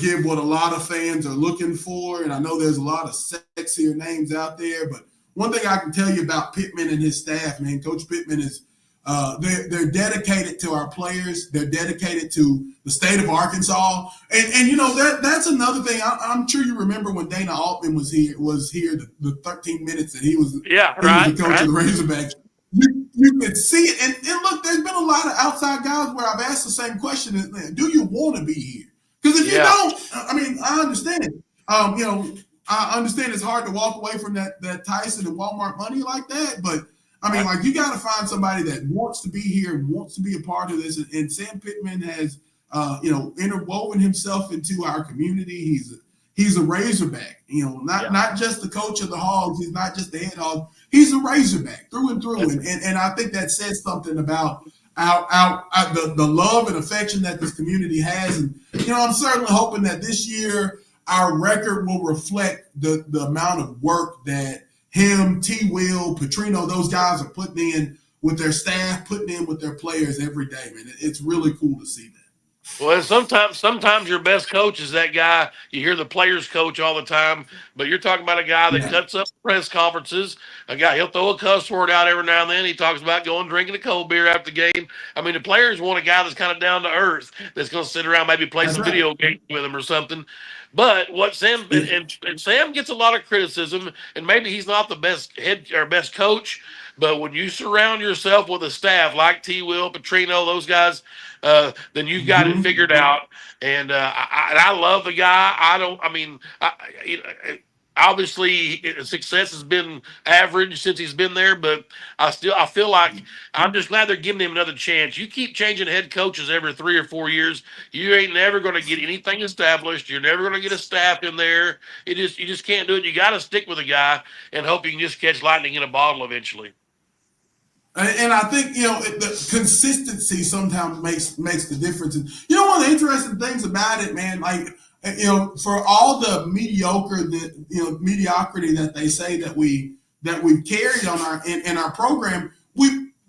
give what a lot of fans are looking for. And I know there's a lot of sexier names out there, but one thing I can tell you about Pittman and his staff, man, Coach Pittman is they're dedicated to our players. They're dedicated to the state of Arkansas. And that's another thing. I'm sure you remember when Dana Altman was here the 13 minutes that he was the coach of the Razorbacks. You could see it. And look, there's been a lot of outside guys where I've asked the same question. Do you want to be here? Because if you don't, I mean, I understand. I understand it's hard to walk away from that Tyson and Walmart money like that. But, I mean, like, you got to find somebody that wants to be here and wants to be a part of this. And Sam Pittman has, interwoven himself into our community. He's a Razorback, not just the coach of the Hogs. He's not just the head hog. He's a Razorback through and through. And I think that says something about the love and affection that this community has. And, I'm certainly hoping that this year our record will reflect the amount of work that him, T. Will, Petrino, those guys are putting in with their staff, putting in with their players every day, man. It's really cool to see that.
Well, sometimes your best coach is that guy. You hear the players coach all the time, but you're talking about a guy that cuts up press conferences. A guy, he'll throw a cuss word out every now and then. He talks about going drinking a cold beer after the game. I mean, the players want a guy that's kind of down to earth, that's going to sit around, maybe play some video games with him or something. But what Sam and Sam gets a lot of criticism, and maybe he's not the best head or best coach. But when you surround yourself with a staff like T. Will, Petrino, those guys, then you've got it figured out. And I love the guy. Obviously success has been average since he's been there, but I feel like I'm just glad they're giving him another chance. You keep changing head coaches every 3 or 4 years, you ain't never going to get anything established. You're never going to get a staff in there. You just can't do it. You got to stick with a guy and hope you can just catch lightning in a bottle eventually.
And I think, the consistency sometimes makes the difference. And, one of the interesting things about it, man, like, for all the mediocrity that they say that we've carried on in our program,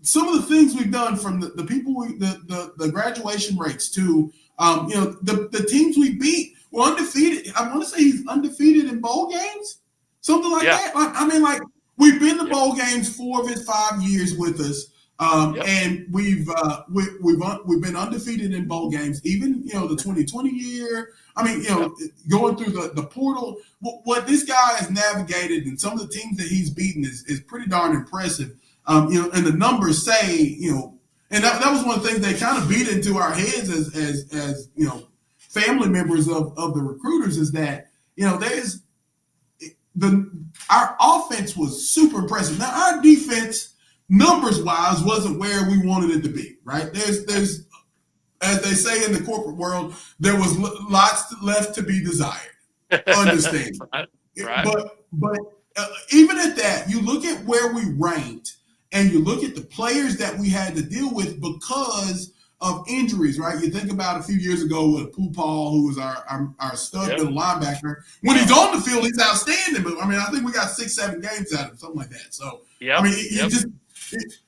some of the things we've done from the people the graduation rates to the teams we beat were undefeated. I want to say he's undefeated in bowl games, something like that. Like, we've been to bowl games 4 of his 5 years with us. And we've been undefeated in bowl games, even the 2020 year. Going through the portal, what this guy has navigated and some of the teams that he's beaten is pretty darn impressive. And the numbers say, and that was one of the things they kind of beat into our heads as family members of the recruiters, is that, there's our offense was super impressive. Now our defense, numbers wise, wasn't where we wanted it to be, right? There's as they say in the corporate world, there was lots left to be desired. Understand?
Right.
But even at that, you look at where we ranked, and you look at the players that we had to deal with because of injuries, right? You think about a few years ago with Paul, who was our stud middle linebacker. When he's on the field, he's outstanding. But I mean, I think we got 6-7 games out of him, something like that. So I mean,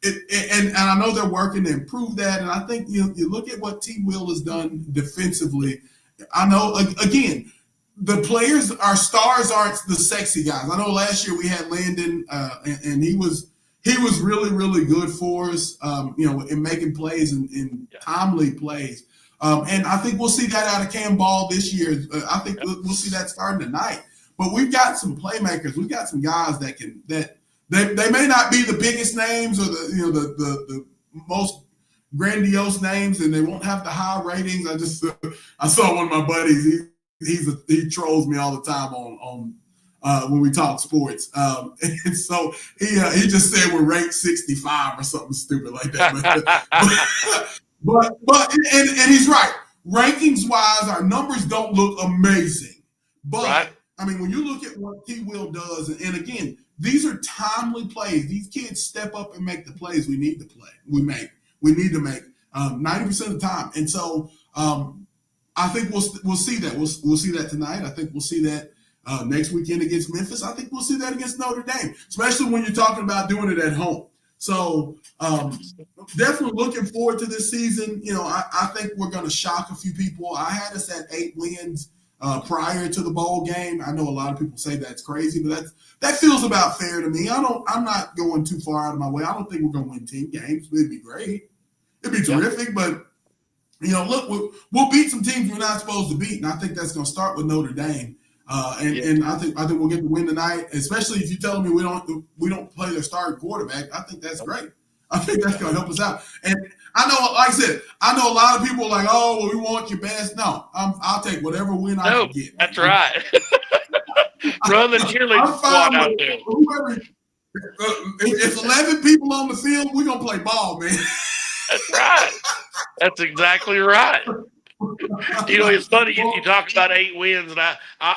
and I know they're working to improve that. And I think you look at what T. Will has done defensively. I know again, the players, our stars aren't the sexy guys. I know last year we had Landon, and he was really, really good for us, in making plays and timely plays. And I think we'll see that out of Cam Ball this year. I think we'll see that starting tonight. But we've got some playmakers. We've got some guys that they may not be the biggest names or the most grandiose names, and they won't have the high ratings. I saw one of my buddies. He trolls me all the time on when we talk sports. And so he just said we're ranked 65 or something stupid like that. But he's right. Rankings wise, our numbers don't look amazing. But I mean, when you look at what T. Will does, and again, these are timely plays. These kids step up and make the plays we need to play. We need to make 90% of the time. And so I think we'll see that. We'll see that tonight. I think we'll see that next weekend against Memphis. I think we'll see that against Notre Dame, especially when you're talking about doing it at home. So definitely looking forward to this season. I think we're going to shock a few people. I had us at 8 wins prior to the bowl game. I know a lot of people say that's crazy, but that feels about fair to me. I'm not going too far out of my way. I don't think we're going to win 10 games. It'd be great. It'd be terrific, but look, we'll beat some teams we're not supposed to beat, and I think that's going to start with Notre Dame. And I think we'll get the win tonight, especially if you tell me we don't play their starting quarterback. I think that's great. I think that's going to help us out. And I know, like I said, I know a lot of people are like, oh, well, we want your best. No, I'll take whatever win I can get.
That's right. Run the cheerleading squad out there.
If 11 people on the field, we're going to play ball, man.
That's right. That's exactly right. It's funny you talk about 8 wins, and I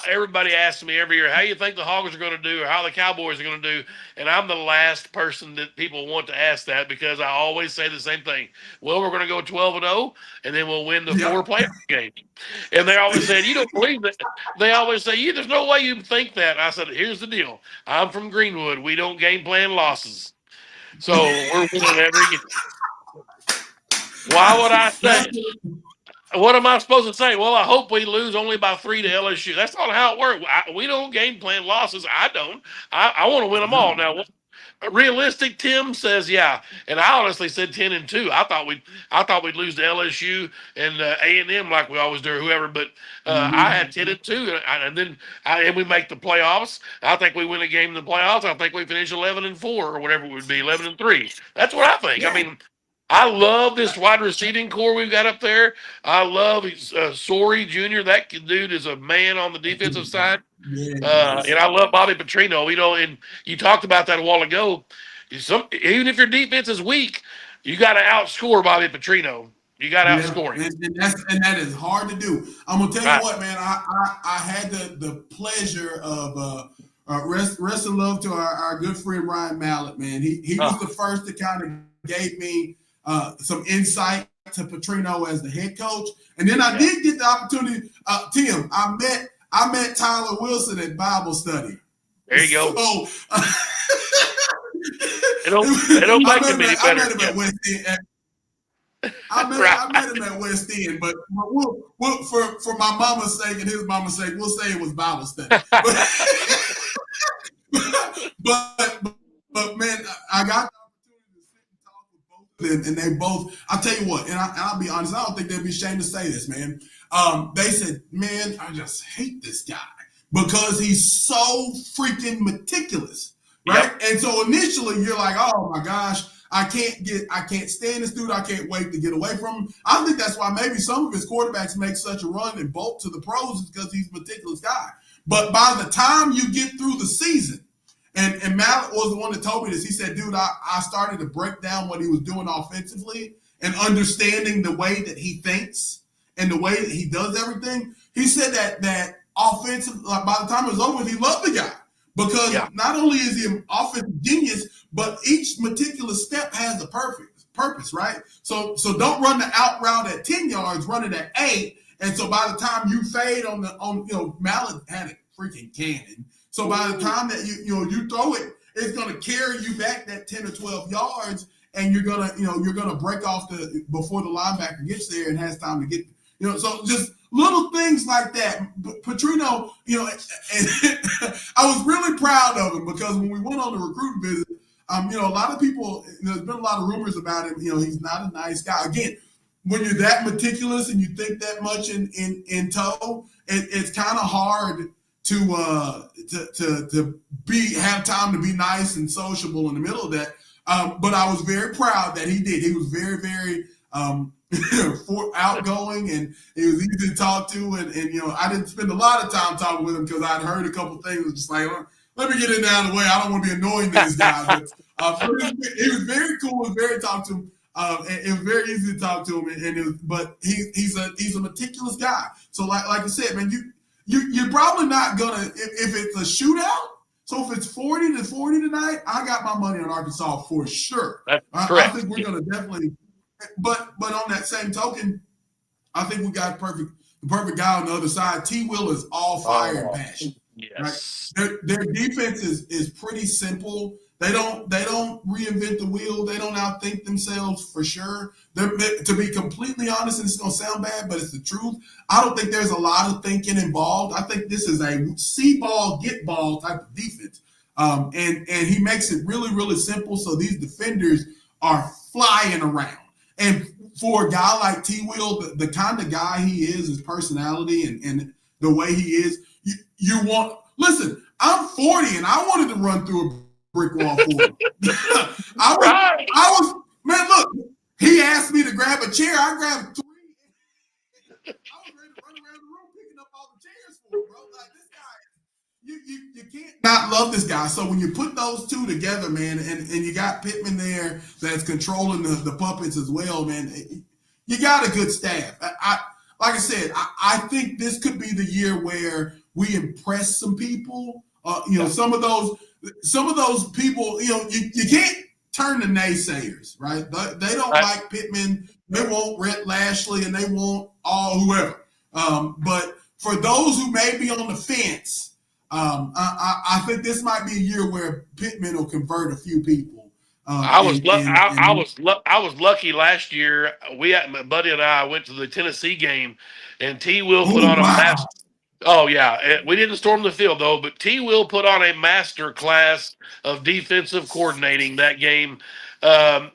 everybody asks me every year, how you think the Hogs are going to do or how the Cowboys are going to do, and I'm the last person that people want to ask that, because I always say the same thing. Well, we're going to go 12-0, and then we'll win the 4 playoff games. And they always said, you don't believe that. They always say, there's no way you think that. I said, here's the deal. I'm from Greenwood. We don't game plan losses. So we're winning every game. Why would I say? What am I supposed to say? Well, I hope we lose only by 3 to LSU. That's not how it works. We don't game plan losses. I don't. I want to win them all. Now, realistic, Tim says, yeah. And I honestly said 10-2. I thought we'd lose to LSU and A&M like we always do, or whoever. But I had 10-2, and we make the playoffs. I think we win a game in the playoffs. I think we finish 11-4 or whatever it would be, 11-3. That's what I think. Yeah. I mean, I love this wide receiving core we've got up there. I love Sorey Jr. That dude is a man on the defensive side. And I love Bobby Petrino. And you talked about that a while ago. Even if your defense is weak, you got to outscore Bobby Petrino. You got to outscore him.
And that is hard to do. I'm going to tell you what, man. I had the pleasure of rest in love to our good friend Ryan Mallett, man. He was the first to kind of gave me some insight to Petrino as the head coach. And then I did get the opportunity, Tim, I met Tyler Wilson at Bible study.
There you go.
So
it don't make him any better.
I met him at West End. I met him at West End, but we'll for my mama's sake and his mama's sake, we'll say it was Bible study. But man, I got and they both, I'll tell you what, and I'll be honest, I don't think they'd be ashamed to say this, man. They said, man, I just hate this guy because he's so freaking meticulous. right? Yep. And so initially you're like, oh my gosh, I can't stand this dude. I can't wait to get away from him. I think that's why maybe some of his quarterbacks make such a run and bolt to the pros is because he's a meticulous guy. But by the time you get through the season, and Mallet was the one that told me this, he said, dude, I started to break down what he was doing offensively and understanding the way that he thinks and the way that he does everything. He said that offensive, by the time it was over, he loved the guy. Because not only is he an offensive genius, but each meticulous step has a purpose, right? So don't run the out route at 10 yards, run it at 8. And so by the time you fade on Mallet had a freaking cannon. So by the time that you throw it, it's going to carry you back that 10 or 12 yards, and you're gonna break off before the linebacker gets there and has time to get. So just little things like that. Petrino, and I was really proud of him because when we went on the recruiting visit, a lot of people, there's been a lot of rumors about him. He's not a nice guy. Again, when you're that meticulous and you think that much in tow, it's kind of hard to have time to be nice and sociable in the middle of that. But I was very proud that he did. He was very, very outgoing, and he was easy to talk to. And I didn't spend a lot of time talking with him because I'd heard a couple things. It was just like, let me get it out of the way. I don't want to be annoying to this guy. But he was very cool and very talk to him. It was very easy to talk to him, but he's a meticulous guy. So like I said, man, you're probably not gonna if it's a shootout. So if it's 40-40 tonight, I got my money on Arkansas for sure.
That's correct.
I think we're gonna definitely. But on that same token, I think we got the perfect guy on the other side. T. Will is all fire and passion.
Yes.
Right? Their defense is pretty simple. They don't reinvent the wheel. They don't outthink themselves for sure. To be completely honest, and it's gonna sound bad, but it's the truth. I don't think there's a lot of thinking involved. I think this is a see ball, get ball type of defense. And he makes it really, really simple. So these defenders are flying around. And for a guy like T. Will, the kind of guy he is, his personality and the way he is, you want. Listen, I'm 40 and I wanted to run through a brick wall for him. I was, man, look, he asked me to grab a chair. I grabbed 3. I was ready to run around the room picking up all the chairs for him, bro. Like, this guy, you can't not love this guy. So when you put those two together, man, and you got Pittman there that's controlling the puppets as well, man, you got a good staff. Like I said, I think this could be the year where we impress some people. Some of those people, you can't turn to naysayers, right? They don't like Pittman. They want Rhett Lashley, and they want all whoever. But for those who may be on the fence, I think this might be a year where Pittman will convert a few people.
I was lucky last year. My buddy and I went to the Tennessee game, and T. Will put on a master. Oh yeah, we didn't storm the field though, but T. Will put on a master class of defensive coordinating that game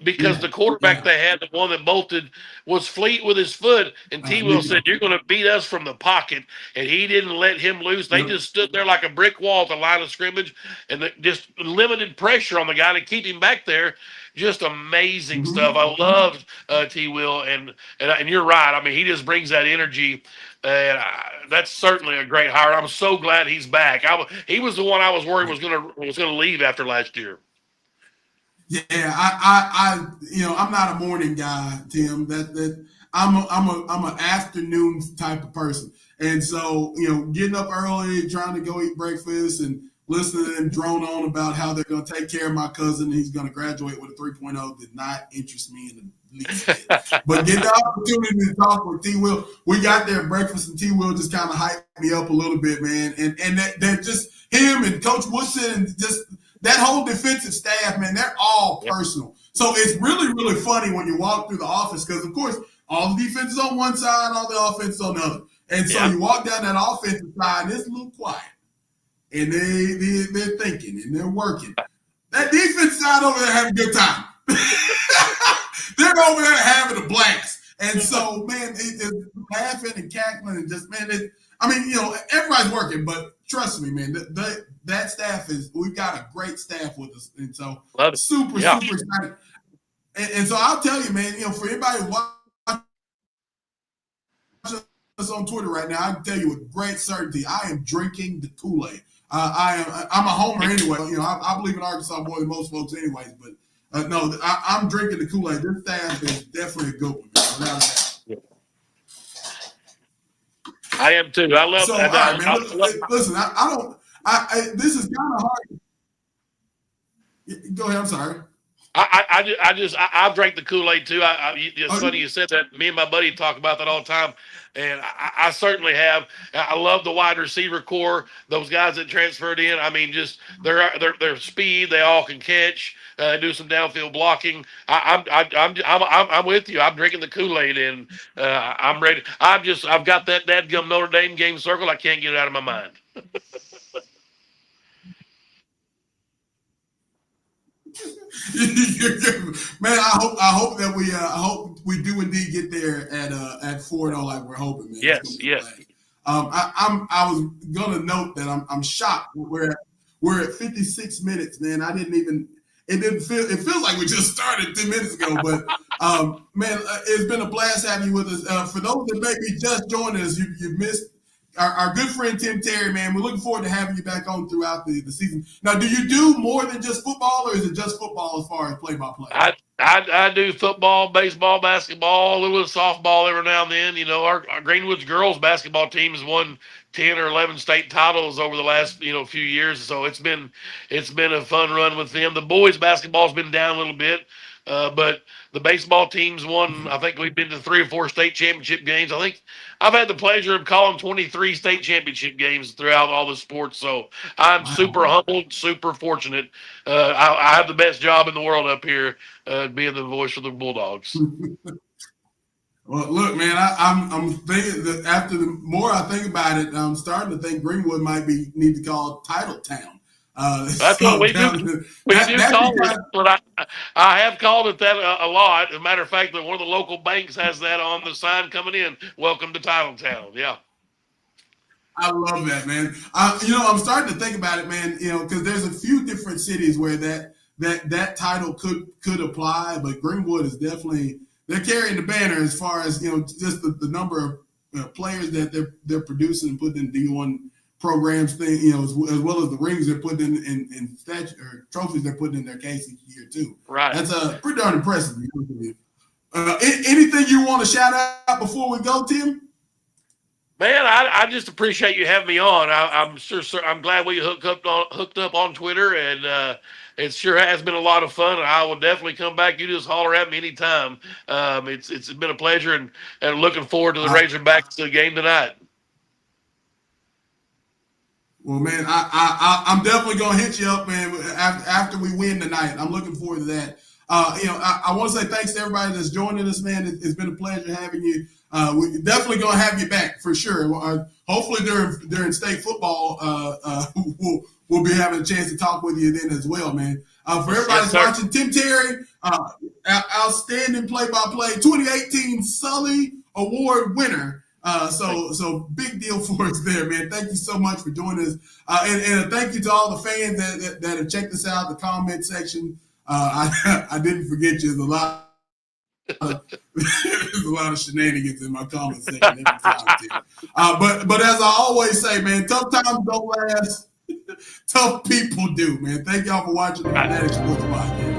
because the quarterback they had, the one that bolted, was fleet with his foot, and T. Will said, "You're going to beat us from the pocket," and he didn't let him loose. They just stood there like a brick wall at the line of scrimmage, and just limited pressure on the guy to keep him back there. Just amazing stuff. I loved T. Will, and you're right. I mean, he just brings that energy. And that's certainly a great hire. I'm so glad he's back. He was the one I was worried was gonna leave after last year.
Yeah, I'm not a morning guy, Tim. I'm an afternoon type of person, and so getting up early, trying to go eat breakfast, and listening to them drone on about how they're going to take care of my cousin. He's going to graduate with a 3.0 did not interest me in the least bit. But get the opportunity to talk with T. Will. We got there at breakfast, and T. Will just kind of hyped me up a little bit, man. And that just him and Coach Woodson and just that whole defensive staff, man, they're all personal. So it's really, really funny when you walk through the office because, of course, all the defense is on one side, all the offense on the other. And so you walk down that offensive side, and it's a little quiet. And they're thinking and they're working. That defense side over there having a good time. They're over there having a blast. And so, man, it's laughing and cackling and just, man, everybody's working, but trust me, man, that staff we've got a great staff with us, and so super excited. And so I'll tell you, man, for anybody watching us on Twitter right now, I can tell you with great certainty, I am drinking the Kool-Aid. I'm a homer anyway. I believe in Arkansas more than most folks, anyways. But no, I'm drinking the Kool-Aid. This staff is definitely a good one, man, without a doubt.
I am too. I love.
So, all right, man. Listen, I don't. This is kind of hard. Go ahead. I'm sorry.
I drank the Kool-Aid too. It's funny you said that. Me and my buddy talk about that all the time, and I certainly have. I love the wide receiver core. Those guys that transferred in. I mean, just their speed. They all can catch. Do some downfield blocking. I'm with you. I'm drinking the Kool-Aid, and I'm ready. I've got that dadgum Notre Dame game circled. I can't get it out of my mind.
Man, I hope that we do indeed get there at 4-0 like we're hoping, man.
Yes.
I was gonna note that I'm shocked. We're at 56 minutes, man. It feels like we just started 10 minutes ago, but man, it's been a blast having you with us. For those that may be just joining us, you missed our good friend Tim Terry, man. We're looking forward to having you back on throughout the season. Now, do you do more than just football, or is it just football as far as play-by-play?
I do football, baseball, basketball, a little bit of softball every now and then. Our Greenwood's girls basketball team has won 10 or 11 state titles over the last few years, so it's been a fun run with them. The boys basketball's been down a little bit, but the baseball team's won. I think we've been to 3 or 4 state championship games. I think I've had the pleasure of calling 23 state championship games throughout all the sports. So I'm super humbled, super fortunate. I have the best job in the world up here, being the voice for the Bulldogs.
Well, look, man, I'm thinking that after the more I think about it, I'm starting to think Greenwood might need to call Title Town.
That's what we do. We do call it, but I have called it that a lot. As a matter of fact, that one of the local banks has that on the sign coming in. Welcome to Titletown. Yeah.
I love that, man. I'm starting to think about it, man. Because there's a few different cities where that title could apply, but Greenwood is definitely they're carrying the banner as far as just the number of players that they're producing and putting in D1 programs thing, as well as the rings they're putting in statue or trophies they're putting in their case each year too.
Right.
That's pretty darn impressive. Anything you want to shout out before we go, Tim?
Man, I just appreciate you having me on. I'm glad we hooked up on Twitter, and it sure has been a lot of fun. And I will definitely come back. You just holler at me anytime. It's been a pleasure, and looking forward to the Razorbacks game tonight.
Well, man, I'm definitely gonna hit you up, man. After we win tonight, I'm looking forward to that. I want to say thanks to everybody that's joining us, man. It's been a pleasure having you. We're definitely gonna have you back for sure. Hopefully during state football, we'll be having a chance to talk with you then as well, man. For everybody that's watching, Tim Terry, outstanding play-by-play, 2018 Sully Award winner. So big deal for us there, man. Thank you so much for joining us. And thank you to all the fans that have checked us out, the comment section. I didn't forget you. There's a lot of shenanigans in my comment section every time, too. But as I always say, man, tough times don't last. Tough people do, man. Thank y'all for watching the Authentic Sports Podcast.